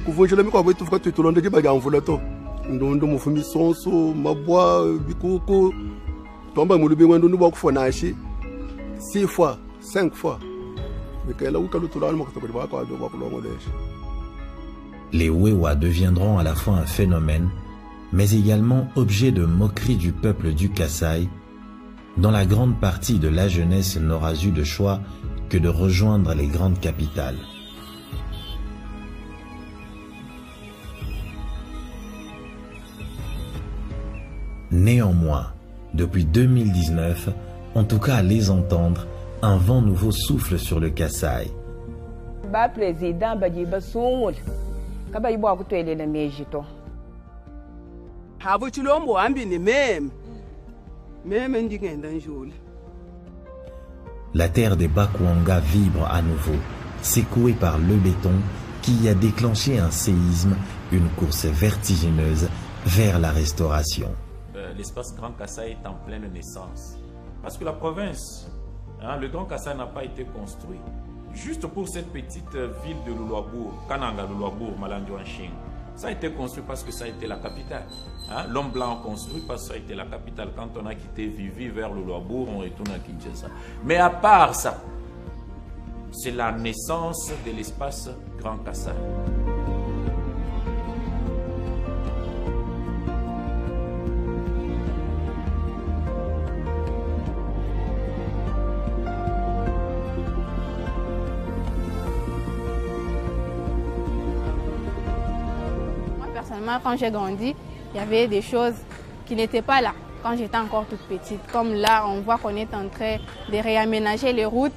kuvunjela mikwabo itufuka twitulonde jibaja mvula to ndondo mufumi sonso mabwa bikuku tomba mulubi ngwendo nduba kufonashi 6 fois 5 fois mikela ukalutulana makatobali bako ado bakulongolesha. Les Wewa deviendront à la fois un phénomène, mais également objet de moquerie du peuple du Kasaï, dont la grande partie de la jeunesse n'aura eu de choix que de rejoindre les grandes capitales. Néanmoins, depuis 2019, en tout cas à les entendre, un vent nouveau souffle sur le Kasaï. Président la terre des Bakwanga vibre à nouveau, secouée par le béton qui a déclenché un séisme, une course vertigineuse vers la restauration. L'espace Grand Kasaï est en pleine naissance. Parce que la province, le Grand Kasaï n'a pas été construit. Juste pour cette petite ville de Luluabour, Kananga Luluabour, Malandiouanching, ça a été construit parce que ça a été la capitale. L'homme blanc a construit parce que ça a été la capitale. Quand on a quitté Vivi vers Luluabour, on retourne à Kinshasa. Mais à part ça, c'est la naissance de l'espace Grand Kasaï. Quand j'ai grandi, il y avait des choses qui n'étaient pas là quand j'étais encore toute petite. Comme là, on voit qu'on est en train de réaménager les routes.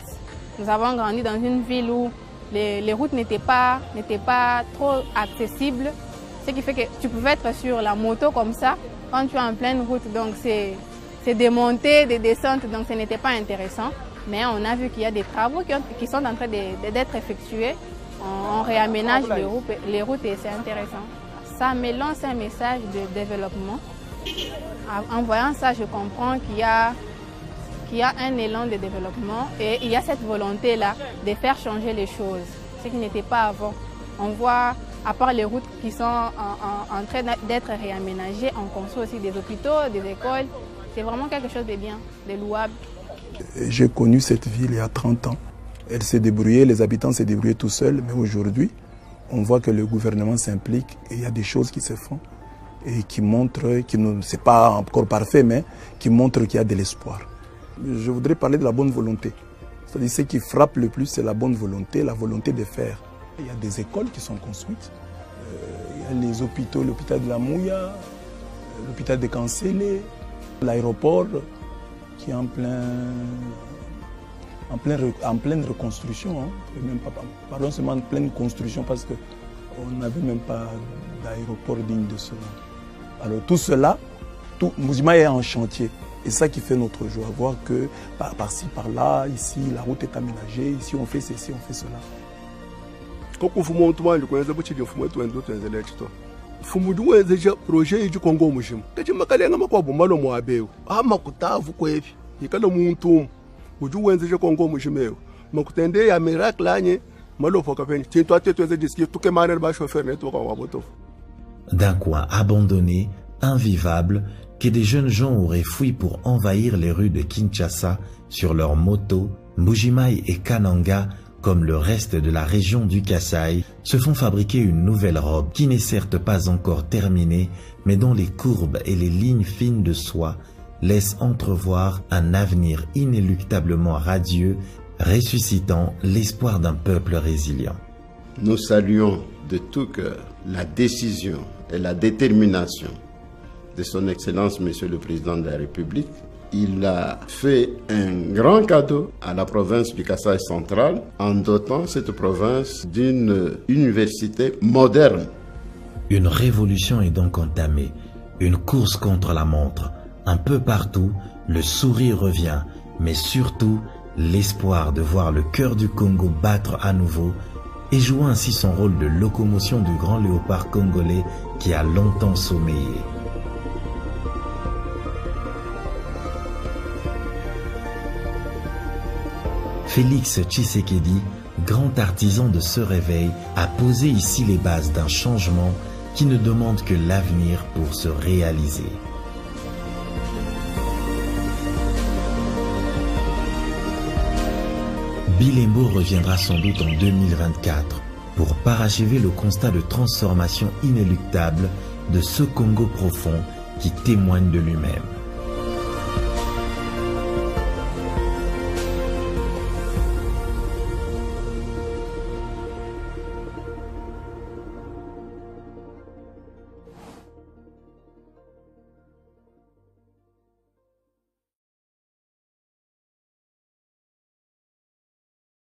Nous avons grandi dans une ville où les routes n'étaient pas trop accessibles. Ce qui fait que tu pouvais être sur la moto comme ça quand tu es en pleine route. Donc c'est des montées, des descentes, donc ce n'était pas intéressant. Mais on a vu qu'il y a des travaux qui sont en train d'être effectués. On réaménage les routes et c'est intéressant. Ça me lance un message de développement. En voyant ça, je comprends qu'il y a un élan de développement et il y a cette volonté-là de faire changer les choses, ce qui n'était pas avant. On voit, à part les routes qui sont en train d'être réaménagées, on construit aussi des hôpitaux, des écoles. C'est vraiment quelque chose de bien, de louable. J'ai connu cette ville il y a 30 ans. Elle s'est débrouillée, les habitants s'est débrouillés tout seuls, mais aujourd'hui, on voit que le gouvernement s'implique et il y a des choses qui se font et qui montrent, c'est pas encore parfait, mais qui montrent qu'il y a de l'espoir. Je voudrais parler de la bonne volonté. C'est-à-dire ce qui frappe le plus, c'est la bonne volonté, la volonté de faire. Il y a des écoles qui sont construites, il y a les hôpitaux, l'hôpital de la Mouya, l'hôpital de Kansele, l'aéroport qui est en pleine reconstruction, même pas, pardon, seulement en pleine construction parce qu'on n'avait même pas d'aéroport digne de ce nom. Alors tout cela, Mbujimai est en chantier. Et c'est ça qui fait notre joie, voir que par-ci, par-là, ici, la route est aménagée, ici on fait ceci, on fait cela. Quand on fait mon tour, on fait projet du Congo Mujim. Kaji makalenga makwabo malo moabeo. Makutavu kwevi. Yikala muntu. Uju wenzeje Congo Mujimeo. Makutende ya miracle anye malo fokapeni. Tinto tweze diski tuke manel ba chauffeur neto kwa waboto. D'un coin abandonné, invivable, que des jeunes gens auraient fui pour envahir les rues de Kinshasa sur leurs motos, Mbujimai et Kananga, comme le reste de la région du Kasaï, se font fabriquer une nouvelle robe qui n'est certes pas encore terminée, mais dont les courbes et les lignes fines de soie laissent entrevoir un avenir inéluctablement radieux, ressuscitant l'espoir d'un peuple résilient. Nous saluons de tout cœur la décision et la détermination de son Excellence, Monsieur le Président de la République. Il a fait un grand cadeau à la province du Kasaï central en dotant cette province d'une université moderne. Une révolution est donc entamée, une course contre la montre. Un peu partout, le sourire revient, mais surtout l'espoir de voir le cœur du Congo battre à nouveau et jouer ainsi son rôle de locomotion du grand léopard congolais qui a longtemps sommeillé. Félix Tshisekedi grand artisan de ce réveil, a posé ici les bases d'un changement qui ne demande que l'avenir pour se réaliser. Bilembo reviendra sans doute en 2024 pour parachever le constat de transformation inéluctable de ce Congo profond qui témoigne de lui-même.